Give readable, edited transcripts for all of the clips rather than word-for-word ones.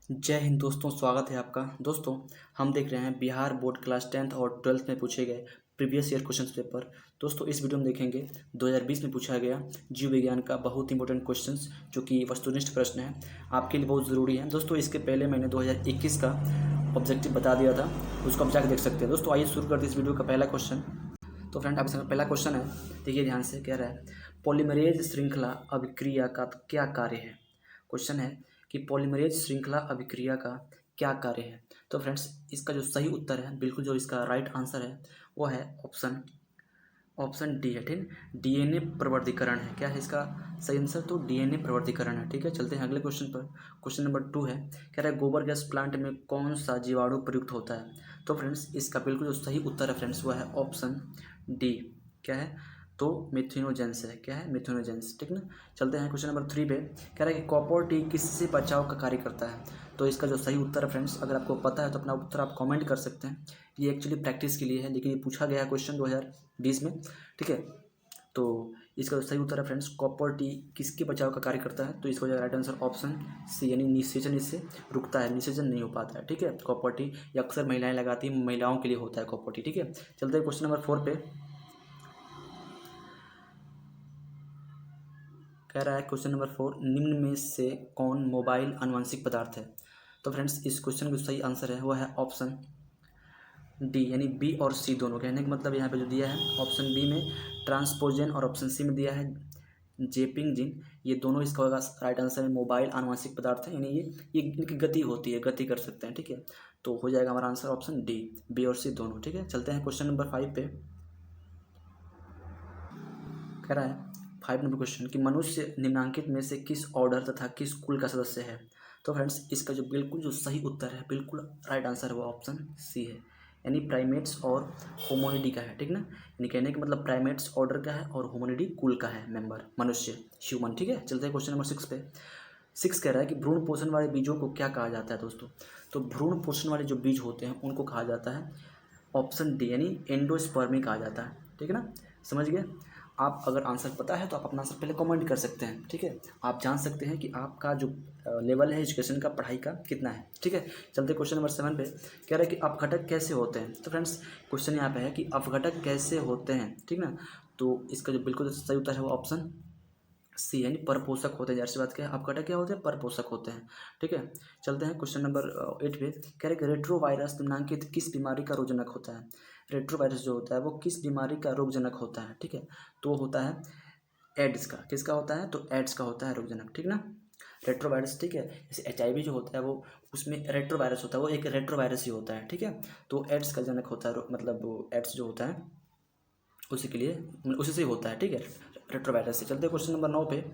जय हिंद दोस्तों, स्वागत है आपका। दोस्तों, हम देख रहे हैं बिहार बोर्ड क्लास 10th और 12th में पूछे गए प्रीवियस ईयर क्वेश्चंस पेपर। दोस्तों, इस वीडियो में देखेंगे 2020 में पूछा गया जीव विज्ञान का बहुत इंपॉर्टेंट क्वेश्चंस जो कि वस्तुनिष्ठ प्रश्न है, आपके लिए बहुत ज़रूरी है। दोस्तों, इसके पहले मैंने 2021 का ऑब्जेक्टिव बता दिया था, उसको आप जाकर देख सकते हैं। दोस्तों, आइए शुरू करते हैं इस वीडियो का पहला क्वेश्चन। तो फ्रेंड, आपके सामने पहला क्वेश्चन है, देखिए ध्यान से। कह रहा है पॉलीमरेज श्रृंखला अभिक्रिया का क्या कार्य है। क्वेश्चन है कि पॉलीमरेज श्रृंखला अभिक्रिया का क्या कार्य है। तो फ्रेंड्स, इसका जो सही उत्तर है, बिल्कुल जो इसका राइट आंसर है वो है ऑप्शन डी है। ठीक, डीएनए प्रवर्धीकरण है। क्या है इसका सही आंसर? तो डीएनए प्रवर्धीकरण है। ठीक है, चलते हैं अगले क्वेश्चन पर। क्वेश्चन नंबर 2 है, कह रहा है गोबर गैस प्लांट में कौन सा जीवाणु प्रयुक्त होता है। तो फ्रेंड्स, इसका बिल्कुल जो सही उत्तर है फ्रेंड्स वो है ऑप्शन डी। क्या है? तो मिथुनोजेंस है। क्या है? मिथुनोजेंस। ठीक ना, चलते हैं क्वेश्चन नंबर 3 पे। कह रहा है कि कॉपर टी किससे बचाव का कार्य करता है। तो इसका जो सही उत्तर है फ्रेंड्स, अगर आपको पता है तो अपना उत्तर आप कमेंट कर सकते हैं। ये एक्चुअली प्रैक्टिस के लिए है, लेकिन ये पूछा गया है क्वेश्चन 2020 में। ठीक है, तो इसका जो सही उत्तर है फ्रेंड्स, कॉपर टी किसके बचाव का कार्य करता है। तो इसका जो राइट आंसर ऑप्शन सी, यानी निषेचन इससे रुकता है, निषेचन नहीं हो पाता है। ठीक है, कॉपर टी ये अक्सर महिलाएं लगाती हैं, महिलाओं के लिए होता है कॉपर टी। ठीक है, चलते हैं क्वेश्चन नंबर 4 पे। कह रहा है क्वेश्चन नंबर 4, निम्न में से कौन मोबाइल आनुवंशिक पदार्थ है। तो फ्रेंड्स, इस क्वेश्चन का सही आंसर है वो है ऑप्शन डी, यानी बी और सी दोनों। कहने का मतलब यहाँ पे जो दिया है ऑप्शन बी में ट्रांसपोजन और ऑप्शन सी में दिया है जेपिंग जिन, ये दोनों इसका होगा राइट आंसर है। मोबाइल आनुवंशिक पदार्थ है, यानी ये इनकी गति होती है, गति कर सकते हैं। ठीक है, तो हो जाएगा हमारा आंसर ऑप्शन डी, बी और सी दोनों। ठीक है, चलते हैं क्वेश्चन नंबर 5 पे। कह रहा है 5 नंबर क्वेश्चन कि मनुष्य निम्नांकित में से किस ऑर्डर तथा किस कुल का सदस्य है। तो फ्रेंड्स, इसका जो बिल्कुल जो सही उत्तर है, बिल्कुल राइट आंसर है वो ऑप्शन सी है, यानी प्राइमेट्स और होमोनिडी का है। ठीक ना, यानी कहने का मतलब प्राइमेट्स ऑर्डर का है और होमोनिडी कुल का है मेंबर, मनुष्य, ह्यूमन। ठीक है, चलते हैं क्वेश्चन नंबर 6 पे। 6 कह रहा है कि भ्रूण पोषण वाले बीजों को क्या कहा जाता है। दोस्तों, तो भ्रूण पोषण वाले जो बीज होते हैं उनको कहा जाता है ऑप्शन डी, यानी एंडोस्पर्मी कहा जाता है। ठीक है ना, समझ गए आप? अगर आंसर पता है तो आप अपना आंसर पहले कमेंट कर सकते हैं। ठीक है, आप जान सकते हैं कि आपका जो लेवल है एजुकेशन का, पढ़ाई का कितना है। ठीक है, चलते क्वेश्चन नंबर 7 पे। कह रहा है कि अपघटक कैसे होते हैं। तो फ्रेंड्स, क्वेश्चन यहाँ पे है कि अपघटक कैसे होते हैं। ठीक ना, तो इसका जो बिल्कुल सही उत्तर है वो ऑप्शन सी, यानी परपोषक होते हैं। जैसी बात क्या है, अपघटक क्या होते हैं? परपोषक होते हैं। ठीक है, चलते हैं क्वेश्चन नंबर 8 पे। कह रहे कि रेट्रोवायरस निम्नांकित किस बीमारी का रोगजनक होता है। रेट्रोवायरस जो होता है वो किस बीमारी का रोगजनक होता है। ठीक है, तो होता है एड्स का। किसका होता है? तो एड्स का होता है रोगजनक। ठीक ना, रेट्रोवायरस। ठीक है, जैसे HIV जो होता है वो उसमें रेट्रोवायरस होता है, वो एक रेट्रोवायरस ही होता है। ठीक है, तो एड्स का जनक होता है, मतलब वो एड्स जो होता है उसी के लिए, उसी से होता है। ठीक है, रेट्रोवायरस से। चलते हैं क्वेश्चन नंबर 9 पे।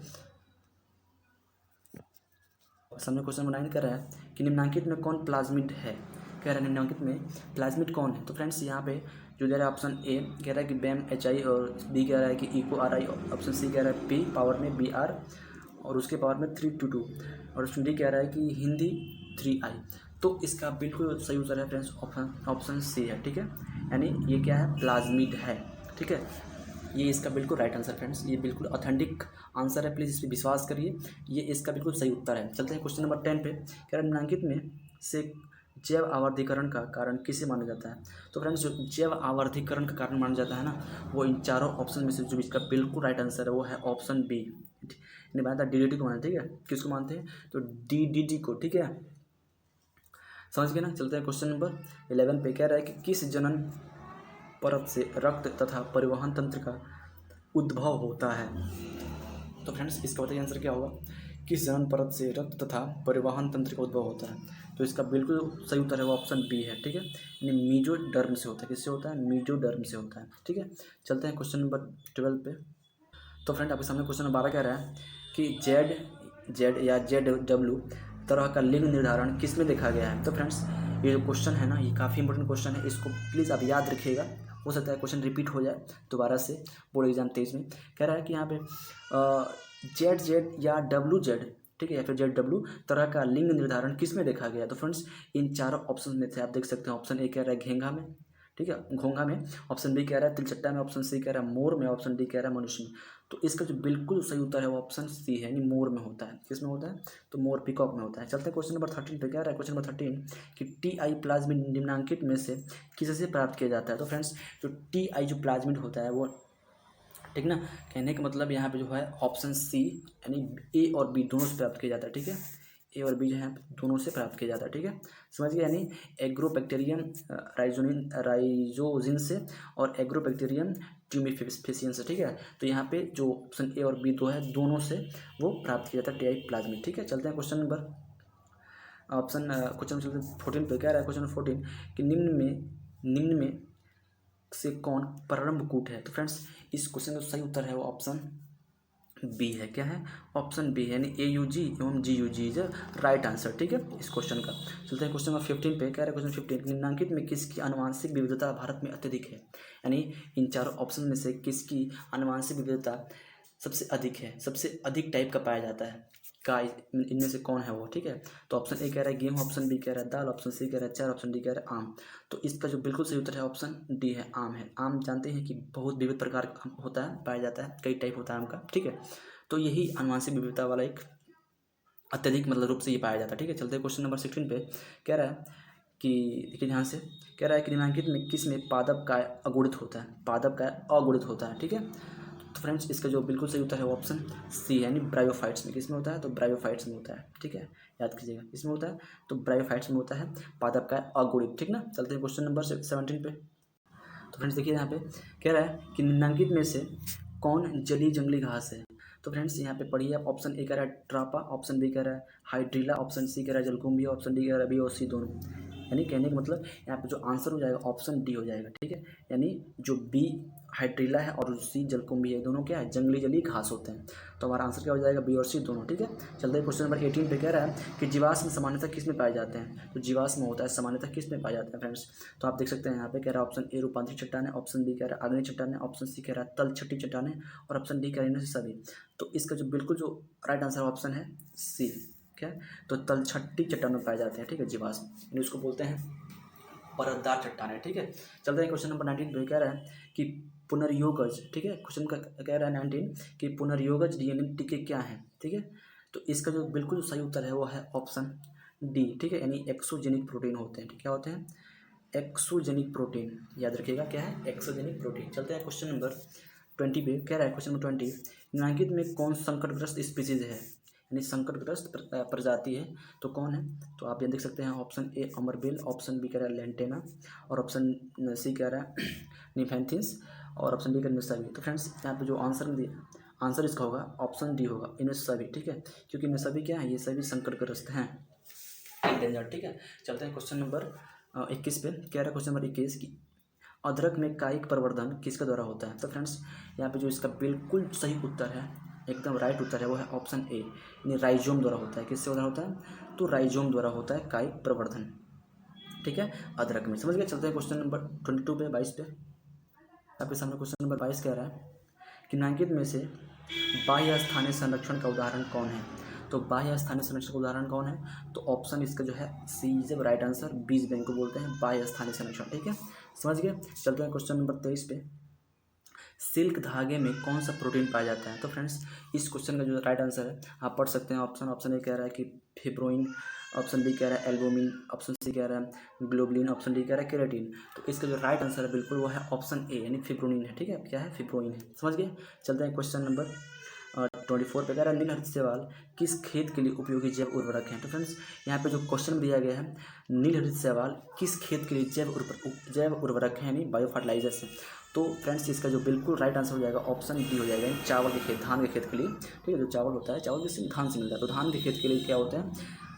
सामने क्वेश्चन नंबर 9 कर रहा है कि निम्नांकित में कौन प्लाज्मिड है। कह रहा है निम्नांकित में प्लाज्मिड कौन है। तो फ्रेंड्स, यहाँ पे जो दे रहा है ऑप्शन ए कह रहा है कि बैम HI, और बी कह रहा है कि इको RI, ऑप्शन सी कह रहा है पी पावर में BR और उसके पावर में 322, और ऑप्शन डी कह रहा है कि हिंदी 3I। तो इसका बिल्कुल सही उत्तर है फ्रेंड्स ऑप्शन सी है। ठीक है, यानी ये क्या है? प्लाज्मिड है। ठीक है, ये इसका बिल्कुल राइट आंसर फ्रेंड्स, ये बिल्कुल ऑथेंटिक आंसर है, प्लीज़ इस पर विश्वास करिए, ये इसका बिल्कुल सही उत्तर है। चलते हैं क्वेश्चन नंबर 10 पे। कह रहा है निम्नांकित में से जैव आवर्धीकरण का कारण किसे माना जाता है। तो फ्रेंड्स, जो जैव आवर्धीकरण का कारण माना जाता है ना, वो इन चारों ऑप्शन में से जो इसका बिल्कुल राइट आंसर है वो है ऑप्शन बी। नहीं मानता, DDT को मानते हैं। ठीक है, किसको मानते हैं? तो DDT को। ठीक है, समझ गए ना। चलते हैं क्वेश्चन नंबर 11 पे। कह रहा है कि किस जनन परत से रक्त तथा परिवहन तंत्र का उद्भव होता है। तो फ्रेंड्स, इसका बताइए आंसर क्या होगा? किस जनन परत से रक्त तथा परिवहन तंत्र का उद्भव होता है। तो इसका बिल्कुल सही उत्तर है वो ऑप्शन बी है। ठीक है, यानी मीजोडर्म से होता है। किससे होता है? मीजोडर्म से होता है। ठीक है, चलते हैं क्वेश्चन नंबर 12 पे। तो फ्रेंड, आपके सामने क्वेश्चन नंबर 12 कह रहा है कि जेड या ZW तरह का लिंग निर्धारण किस में देखा गया है। तो फ्रेंड्स, ये जो क्वेश्चन है ना, ये काफ़ी इंपॉर्टेंट क्वेश्चन है, इसको प्लीज़ आप याद रखिएगा। हो सकता है क्वेश्चन रिपीट हो जाए दोबारा से बोर्ड एग्जाम 23 में। कह रहा है कि यहाँ पे ZZ या WZ, ठीक है, या फिर ZW तरह का लिंग निर्धारण किस में देखा गया। तो फ्रेंड्स, इन चारों ऑप्शन में से आप देख सकते हैं ऑप्शन ए कह रहा है घेंघा में, ठीक है, घोंघा में ऑप्शन बी कह रहा है, तिलचट्टा में ऑप्शन सी कह रहा है, मोर में ऑप्शन डी कह रहा है, मनुष्य में। तो इसका जो बिल्कुल सही उत्तर है वो ऑप्शन सी है, यानी मोर में होता है। किस में होता है? तो मोर, पीकॉक में होता है। चलते हैं क्वेश्चन नंबर 13 पे। क्या रहा है क्वेश्चन नंबर 13 कि टी प्लाज्मिड निम्नलिखित में से किससे प्राप्त किया जाता है? तो फ्रेंड्स जो जो प्लाज्मिड होता है वो, ठीक ना, कहने का मतलब यहाँ पे जो है ऑप्शन सी यानी ए और बी दोनों से प्राप्त किया जाता है। ठीक है, ए और बी जो है दोनों से प्राप्त किया जाता है। ठीक है, समझ गए, यानी एग्रोबैक्टीरियम राइजोजिन से और एग्रोबैक्टीरियम ट्यूमिफिशियन से। ठीक है, तो यहाँ पे जो ऑप्शन ए और बी दो है दोनों से वो प्राप्त किया जाता है टी प्लाज्मिड। ठीक है, चलते हैं क्वेश्चन नंबर 14 पे। क्या रहा है क्वेश्चन नंबर 14 कि निम्न में से कौन प्रारंभकूट है? तो फ्रेंड्स इस क्वेश्चन का सही उत्तर है वो ऑप्शन बी है। क्या है? ऑप्शन बी है, यानी AUG एवं GUG इज राइट आंसर। ठीक है, इस क्वेश्चन का। चलते हैं क्वेश्चन नंबर 15 पे। क्या है क्वेश्चन 15 निम्नलिखित में किसकी आनुवंशिक विविधता भारत में अत्यधिक है? यानी इन चारों ऑप्शन में से किसकी आनुवंशिक विविधता सबसे अधिक है, सबसे अधिक टाइप का पाया जाता है का, इनमें से कौन है वो? ठीक है, तो ऑप्शन ए कह रहा है गेहूँ, ऑप्शन बी कह रहा है दाल, ऑप्शन सी कह रहा है चार, ऑप्शन डी कह रहा है आम। तो इसका जो बिल्कुल सही उत्तर है ऑप्शन डी है, आम है। आम जानते हैं कि बहुत विविध प्रकार का होता है, पाया जाता है, कई टाइप होता है आम का। ठीक है, तो यही आनुवंशिक विविधता वाला एक अत्यधिक मतलब रूप से ये पाया जाता है। ठीक है, चलते हैं क्वेश्चन नंबर 16 पे। कह रहा है कि देखिए ध्यान से, कह रहा है कि निम्नलिखित में किस में पादप का अगुणित होता है? पादप का अगुणित होता है। ठीक है, तो फ्रेंड्स इसका जो बिल्कुल सही उत्तर है वो ऑप्शन सी है, यानी ब्रायोफाइट्स में। किस में होता है? तो ब्रायोफाइट्स में होता है। ठीक है, याद कीजिएगा, इसमें होता है तो ब्रायोफाइट्स में होता है पादप का अगुणित। ठीक ना, चलते हैं क्वेश्चन नंबर 17 पे। तो फ्रेंड्स देखिए यहाँ पे कह रहा है कि निम्नलिखित में से कौन जलीय जंगली घास है? तो फ्रेंड्स यहाँ पे पढ़िए, ऑप्शन ए कह रहा है ट्रापा, ऑप्शन बी कह रहा है हाइड्रीला, ऑप्शन सी कह रहा है जलकुंभी, ऑप्शन डी कह रहा है बी और सी दोनों। यानी कहने का मतलब यहाँ पे जो आंसर हो जाएगा ऑप्शन डी हो जाएगा। ठीक है, यानी जो बी हाइड्रीला है और सी जलकुंभी है, दोनों क्या है? जलीय घास होते हैं। तो हमारा आंसर क्या हो जाएगा? बी और सी दोनों। ठीक है, चलते हैं क्वेश्चन नंबर 18 पे। कह रहा है कि जीवाश्म सामान्यतः किस में पाए जाते हैं? तो जीवाश्म होता है सामान्यतः किस में पाए जाते हैं फ्रेंड्स? तो आप देख सकते हैं यहाँ पे कह रहा है ऑप्शन ए रूपांतरित चट्टान है, ऑप्शन बी कह रहा है आग्नेय चट्टान है, ऑप्शन सी कह रहा है तल छठी चट्टान है और ऑप्शन डी कह रहा है इनमें से सभी। तो इसका जो बिल्कुल जो राइट आंसर ऑप्शन है सी। क्या है? तो तल छठी चट्टान में पाए जाते हैं। ठीक है, जीवाश्म, यानी उसको बोलते हैं परतदार चट्टान। ठीक है, चलते हैं क्वेश्चन नंबर 19 पे। कह रहा है कि पुनर्योगज, ठीक है, क्वेश्चन का कह रहा है 19 कि पुनर्योगज DNA टीके क्या है? ठीक है, तो इसका जो बिल्कुल सही उत्तर है वो है ऑप्शन डी। ठीक है, यानी एक्सोजेनिक प्रोटीन होते हैं। ठीक, क्या होते हैं? एक्सोजेनिक प्रोटीन, याद रखिएगा क्या है? Exogenic protein. चलते हैं क्वेश्चन नंबर 20 पे। कह रहा है क्वेश्चन नंबर 20 निम्नलिखित में कौन संकटग्रस्त स्पीसीज है, यानी संकटग्रस्त प्रजाति है, तो कौन है? तो आप ये देख सकते हैं ऑप्शन ए अमरबेल, ऑप्शन बी कह रहा है लेंटेना और ऑप्शन सी कह रहा है निफेंथिस और ऑप्शन डी कह रहा है सभी। तो फ्रेंड्स यहाँ पे जो आंसर इसका होगा ऑप्शन डी होगा, इनमें सभी। ठीक है, क्योंकि इनमें सभी क्या है? ये सभी संकटग्रस्त हैं, एंडेंजर्ड। ठीक है, चलते हैं क्वेश्चन नंबर 21 पे। कह रहा है क्वेश्चन नंबर 21 की अदरक में कायिक प्रवर्धन किसके द्वारा होता है? तो फ्रेंड्स यहाँ पे जो इसका बिल्कुल सही उत्तर है, एकदम राइट उत्तर है वो है ऑप्शन ए, यानी राइजोम द्वारा होता है। किससे द्वारा होता है? तो राइजोम द्वारा होता है कायिक प्रवर्धन। ठीक है, अदरक में। समझ गए, चलते हैं क्वेश्चन नंबर 22 पे, 22 पे। आपके सामने क्वेश्चन नंबर 22 कह रहा है कि निम्नलिखित में से बाह्य स्थानीय संरक्षण का उदाहरण कौन है? तो बाह्य स्थानीय संरक्षण का उदाहरण कौन है? तो ऑप्शन इसका जो है सी इज राइट आंसर, बीज बैंक को बोलते हैं बाह्य स्थानीय संरक्षण। ठीक है, समझ गए, चलते हैं क्वेश्चन नंबर 23 पे। सिल्क धागे में कौन सा प्रोटीन पाया जाता है? तो फ्रेंड्स इस क्वेश्चन का जो राइट आंसर है आप पढ़ सकते हैं। ऑप्शन ए कह रहा है कि फिब्रोइन, ऑप्शन बी कह रहा है एल्बुमिन, ऑप्शन सी कह रहा है ग्लोबुलिन, ऑप्शन डी कह रहा है केराटिन। तो इसका जो राइट आंसर है बिल्कुल वो है ऑप्शन ए, यानी फिब्रोनिन है। ठीक है, क्या है? फिब्रोइन है। समझ गए, चलते हैं क्वेश्चन नंबर 24 पे। कह रहा है नीलहरित शैवाल किस खेत के लिए उपयोगी जैव उर्वरक है? तो फ्रेंड्स यहाँ पे जो क्वेश्चन दिया गया है नीलहरित शैवाल किस खेत के लिए जैव उर्वरक है, यानी बायो फर्टिलाइजर्स है। तो फ्रेंड्स इसका जो बिल्कुल राइट आंसर हो जाएगा ऑप्शन डी हो जाएगा, यानी चावल के खेत, धान के खेत के लिए। ठीक है, जो चावल होता है, चावल जिससे धान से मिलता है, तो धान के खेत के लिए क्या होते हैं?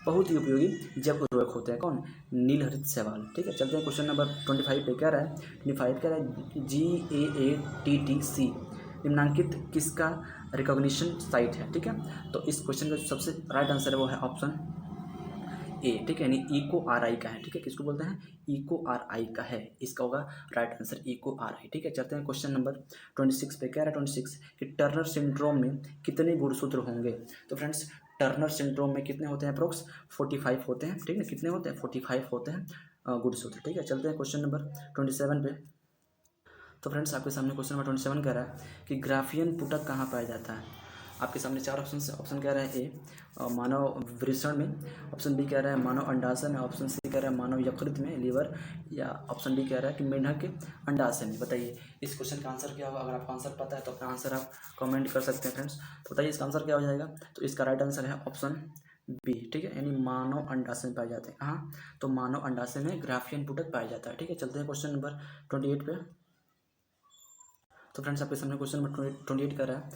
बहुत ही उपयोगी जैव उर्वरक होते हैं। कौन? नीलहरित शैवाल। ठीक है, चलते हैं क्वेश्चन नंबर 25 पे। क्या रहा है 25 कह रहा है GAATTC निम्नांकित किसका रिकॉग्निशन साइट है? ठीक है, तो इस क्वेश्चन का जो सबसे राइट आंसर है वो है ऑप्शन ए। ठीक है, यानी EcoRI का है। ठीक है, किसको बोलते हैं? EcoRI का है, इसका होगा राइट आंसर EcoRI। ठीक है, चलते हैं क्वेश्चन नंबर 26 पे। क्या रहा है 26 कि टर्नर सिंड्रोम में कितने गुणसूत्र होंगे? तो फ्रेंड्स टर्नर सिंड्रोम में कितने होते हैं? अप्रोक्स 45 होते हैं। ठीक है, कितने होते हैं? 45 होते हैं गुड्स होते हैं। ठीक है, चलते हैं क्वेश्चन नंबर 27 पे। तो फ्रेंड्स आपके सामने क्वेश्चन नंबर 27 कह रहा है कि ग्राफियन पुटक कहाँ पाया जाता है। आपके सामने चार ऑप्शन है। ऑप्शन कह रहा है ए मानव वृषण में, ऑप्शन बी कह रहा है मानव अंडाशय में, ऑप्शन सी कह रहा है मानव यकृत में लीवर, या ऑप्शन डी कह रहा है कि मेंढक के अंडाशय में। बताइए इस क्वेश्चन का आंसर क्या होगा। अगर आपको आंसर पता है तो अपना आंसर आप कमेंट कर सकते हैं फ्रेंड्स। तो बताइए इसका आंसर क्या हो जाएगा। तो इसका राइट आंसर है ऑप्शन बी। ठीक है, यानी मानव अंडाशय में पाए जाते हैं। कहाँ, तो मानव अंडाशय में ग्राफियन पुटक पाया जाता है। ठीक है, चलते हैं क्वेश्चन नंबर 28 पे। तो फ्रेंड्स आपके सामने क्वेश्चन नंबर 28 कर रहा है,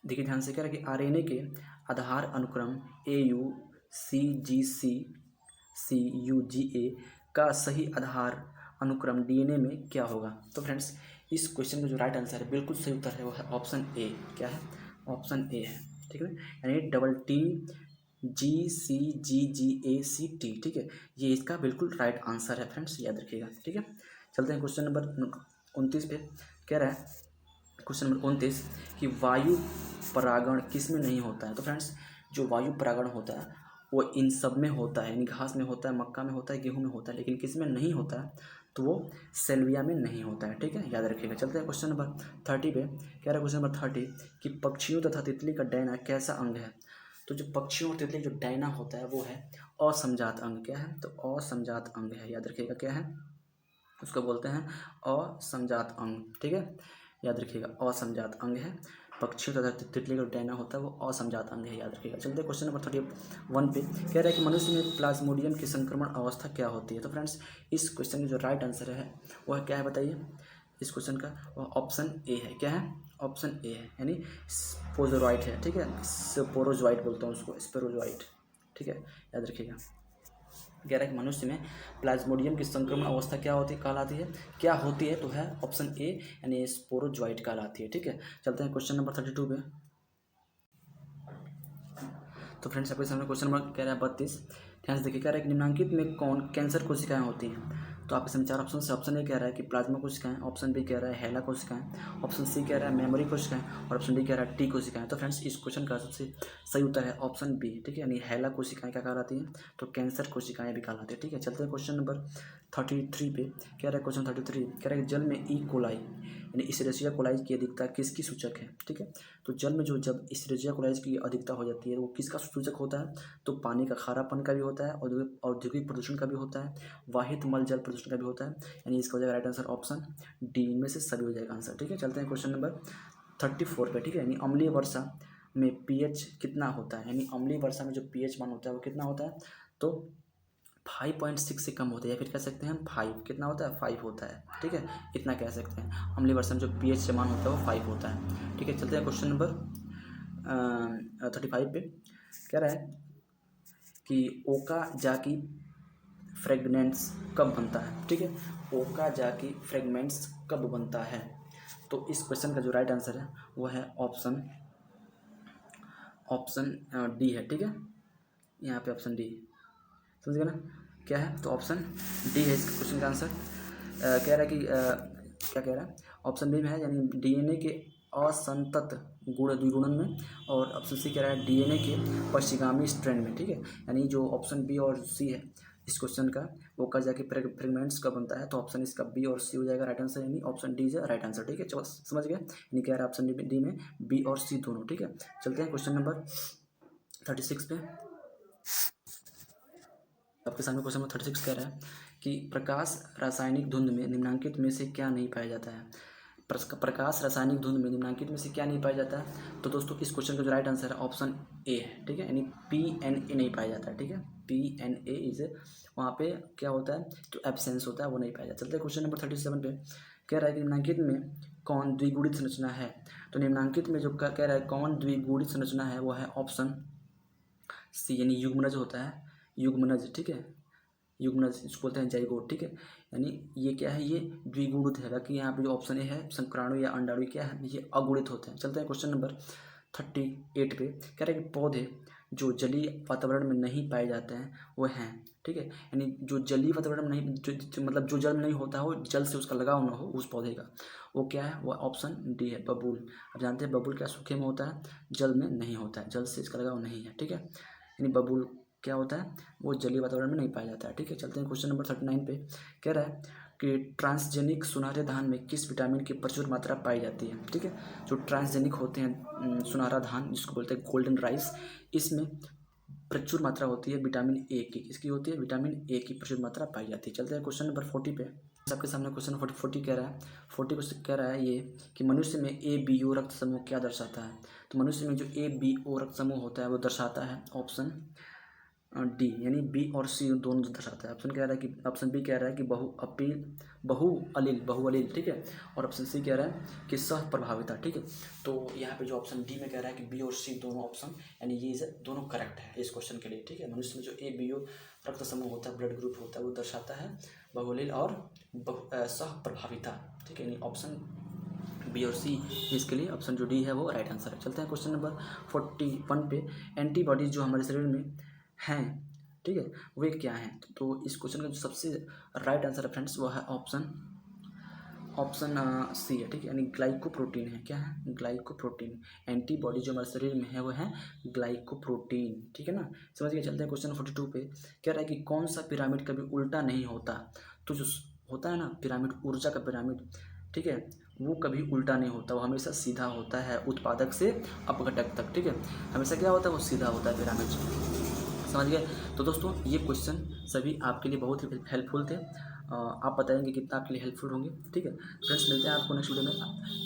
देखिए ध्यान से, कह रहा है कि आरएनए के आधार अनुक्रम AUCGCCUGA का सही आधार अनुक्रम डीएनए में क्या होगा। तो फ्रेंड्स इस क्वेश्चन का जो राइट आंसर है, बिल्कुल सही उत्तर है, वो है ऑप्शन ए। क्या है, ऑप्शन ए है। ठीक है, यानी TTGCGGACT। ठीक है, ये इसका बिल्कुल राइट आंसर है फ्रेंड्स, याद रखिएगा। ठीक है, चलते हैं क्वेश्चन नंबर 29 पे। कह रहा है क्वेश्चन नंबर 29 कि वायु परागण किस में नहीं होता है। तो फ्रेंड्स जो वायु परागण होता है वो इन सब में होता है, यानी घास में होता है, मक्का में होता है, गेहूं में होता है, लेकिन किस में नहीं होता है, तो वो सेल्विया में नहीं होता है। ठीक है, याद रखिएगा। चलते हैं क्वेश्चन नंबर 30 पे। कह रहा है क्वेश्चन नंबर 30 कि पक्षियों तथा तितली का डैना कैसा अंग है। तो जो पक्षियों और तितली जो डैना होता है वो है असमजात अंग। क्या है, तो असमजात अंग है, याद रखिएगा। क्या है, उसको बोलते हैं असमजात अंग। ठीक है, याद रखिएगा, असमजात अंग है। पक्षियों तथा तितली का डैना होता है वो असमजात अंग है, याद रखिएगा। चलते क्वेश्चन नंबर 31 पे। कह रहा है कि मनुष्य में प्लाज्मोडियम की संक्रमण अवस्था क्या होती है। तो फ्रेंड्स इस क्वेश्चन का जो राइट आंसर है वो है, क्या है बताइए इस क्वेश्चन का, वो ऑप्शन ए है। क्या है, ऑप्शन ए है, यानी स्पोरोजोइट है। ठीक है, स्पोरोजोइट बोलते हैं उसको, स्पोरोजोइट। ठीक है, याद रखिएगा। कह रहा है कि मनुष्य में प्लाज्मोडियम की संक्रमण अवस्था क्या होती है, कहलाती है, क्या होती है, तो है ऑप्शन ए, यानी स्पोरोजोइट कहलाती है। ठीक है, चलते हैं क्वेश्चन नंबर 32 पे। तो फ्रेंड्स आपके सामने क्वेश्चन नंबर कह रहा है 32, ध्यान से देखिए। कह रहा है कि निम्नलिखित में कौन कैंसर कोशिकाएं होती हैं। तो आपके सामने चार ऑप्शन से, ऑप्शन ए कह रहा है कि प्लाज्मा कोशिकाएं, ऑप्शन बी कह रहा है हेला कोशिकाएं, ऑप्शन सी कह रहा है मेमोरी कोशिकाएं, और ऑप्शन डी कह रहा है टी कोशिकाएं। तो फ्रेंड्स इस क्वेश्चन का सबसे सही उत्तर है ऑप्शन बी। ठीक है, यानी हेला कोशिकाएं क्या कहलाती हैं, तो कैंसर कोशिकाएं भी कहलाती है। ठीक है, चलते हैं क्वेश्चन नंबर 33 पे। कह रहा है क्वेश्चन 33, कह रहा है कि जल में ई कोलाई यानी इशेरिचिया कोलाई की अधिकता किसकी सूचक है। ठीक है, तो जल में जो जब इशेरिचिया कोलाई की अधिकता हो जाती है वो किसका सूचक होता है, तो पानी का खारापन का भी होता है, औद्योगिक प्रदूषण का भी होता है, वाहित मल जल प्रदूषण का भी होता है, यानी इसका हो जाएगा राइट आंसर ऑप्शन डी। इनमें से सभी हो जाएगा आंसर। ठीक है, चलते हैं क्वेश्चन नंबर 34 पे। ठीक है, यानी अम्लीय वर्षा में पीएच कितना होता है, यानी अम्लीय वर्षा में जो पीएच मान होता है वो कितना होता है, तो 5.6 से कम होता है, या फिर कह सकते हैं हम 5, कितना होता है, 5 होता है। ठीक है, इतना कह सकते हैं, अम्लीय वर्षा में जो पीएच मान होता है वो 5 होता है। ठीक है, चलते हैं क्वेश्चन नंबर 35 पे। कह रहा है कि ओकाजाकी फ्रेगमेंट्स कब बनता है। ठीक है, ओकाजाकी फ्रेगमेंट्स कब बनता है। तो इस क्वेश्चन का जो राइट आंसर है वो है ऑप्शन डी है। ठीक है, यहाँ पे ऑप्शन डी समझ गए ना, क्या है, तो ऑप्शन डी है इसका क्वेश्चन का आंसर। कह रहा है कि क्या कह रहा है, ऑप्शन बी में है, यानी डीएनए के असंतत गुण द्विगुणन में, और ऑप्शन सी कह रहा है डीएनए के पश्चिगामी स्ट्रैंड में। ठीक है, यानी जो ऑप्शन बी और सी है इस क्वेश्चन का, वो का जाके फ्रेगमेंट्स का बनता है, तो ऑप्शन इसका बी और सी हो जाएगा राइट आंसर, यानी option D is right answer. ठीक है, चलो समझ गए, यानी कह रहा है ऑप्शन डी में बी और सी दोनों। ठीक है, चलते हैं क्वेश्चन नंबर 36 पे। आपके सामने क्वेश्चन नंबर 36 कह रहा है कि प्रकाश रासायनिक धुंध में निम्नलिखित में से क्या नहीं पाया जाता है। प्रकाश रासायनिक धुंध में निम्नलिखित में से क्या नहीं पाया जाता है। तो दोस्तों इस क्वेश्चन का जो राइट आंसर है ऑप्शन ए है। ठीक है, यानी PNA नहीं पाया जाता है। ठीक है, PNA इज वहाँ पे क्या होता है, तो एब्सेंस होता है, वो नहीं पाया जाता। चलते हैं क्वेश्चन नंबर 37 पे। कह रहा है कि निम्नलिखित में कौन द्विगुणित संरचना है। तो निम्नलिखित में जो कह रहा है कौन द्विगुणित संरचना है वो है ऑप्शन सी, यानी युग्मनज होता है, युग्मनज। ठीक है, युग्मनज इसको बोलते हैं जाइगोट। ठीक है, यानी ये क्या है, ये द्विगुणित है, बाकी यहाँ पे जो ऑप्शन ए है शुक्राणु या अंडाणु क्या है, ये अगुणित होते हैं। चलते हैं क्वेश्चन नंबर 38 पे। कह रहे हैं कि पौधे जो जलीय वातावरण में नहीं पाए जाते हैं वो हैं। ठीक है, यानी जो जलीय वातावरण में नहीं, मतलब जो जल में नहीं होता हो, जल से उसका लगाव ना हो उस पौधे का, वो क्या है, वो ऑप्शन डी है, बबूल। अब जानते हैं बबूल क्या सूखे में होता है, जल में नहीं होता है, जल से इसका लगाव नहीं है। ठीक है, यानी बबूल क्या होता है, वो जलीय वातावरण में नहीं पाया जाता है। ठीक है, चलते हैं क्वेश्चन नंबर 39 पे। कह रहा है कि ट्रांसजेनिक सुनहरे धान में किस विटामिन की प्रचुर मात्रा पाई जाती है। ठीक है, जो ट्रांसजेनिक होते हैं सुनहरा धान जिसको बोलते हैं गोल्डन राइस, इसमें प्रचुर मात्रा होती है विटामिन ए की। किसकी होती है, विटामिन ए की प्रचुर मात्रा पाई जाती है। चलते हैं क्वेश्चन नंबर 40 पे। सबके सामने क्वेश्चन 40 कह रहा है, 40 क्वेश्चन कह रहा है ये कि मनुष्य में ए बी ओ रक्त समूह क्या दर्शाता है। तो मनुष्य में जो ए बी ओ रक्त समूह होता है वो दर्शाता है ऑप्शन डी, यानी बी और सी दोनों दर्शाता है। ऑप्शन बी कह रहा है कि बहुअलील। ठीक है, और ऑप्शन सी कह रहा है कि सह प्रभाविता। ठीक है, तो यहाँ पे जो ऑप्शन डी में कह रहा है कि बी और सी दोनों ऑप्शन यानी ये दोनों करेक्ट है इस क्वेश्चन के लिए। ठीक है, मनुष्य में जो ए बी ओ रक्त समूह होता है, ब्लड ग्रुप होता है, वो दर्शाता है बहुअलील और सह प्रभाविता। ठीक है, यानी ऑप्शन बी और सी इसके लिए ऑप्शन जो डी है वो राइट आंसर है। चलते हैं क्वेश्चन नंबर 41 पे। एंटीबॉडीज जो हमारे शरीर में हैं, ठीक है, वे क्या हैं। तो इस क्वेश्चन का जो सबसे राइट आंसर है फ्रेंड्स वो है ऑप्शन सी है। ठीक है, यानी ग्लाइकोप्रोटीन है। क्या है, ग्लाइकोप्रोटीन। एंटीबॉडी जो हमारे शरीर में है वो है ग्लाइकोप्रोटीन। ठीक है ना, समझ गए। चलते हैं क्वेश्चन 42 पे। कह रहा है कि कौन सा पिरामिड कभी उल्टा नहीं होता। तो जो होता है ना पिरामिड, ऊर्जा का पिरामिड, ठीक है, वो कभी उल्टा नहीं होता, वो हमेशा सीधा होता है उत्पादक से अपघटक तक। ठीक है, हमेशा क्या होता है, वो सीधा होता है पिरामिड। समझ गए। तो दोस्तों ये क्वेश्चन सभी आपके लिए बहुत ही हेल्पफुल थे। आप बताएंगे कितना आपके लिए हेल्पफुल होंगे। ठीक है फ्रेंड्स, मिलते हैं आपको नेक्स्ट वीडियो में।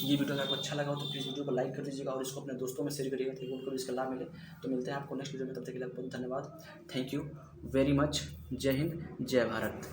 ये वीडियो अगर आपको अच्छा लगा हो तो प्लीज़ वीडियो को लाइक कर दीजिएगा और इसको अपने दोस्तों में शेयर करिएगा ताकि उनको भी इसका लाभ मिले। तो मिलते हैं आपको नेक्स्ट वीडियो में, तब तक के लिए बहुत धन्यवाद। Thank you very much. जय हिंद, जय भारत।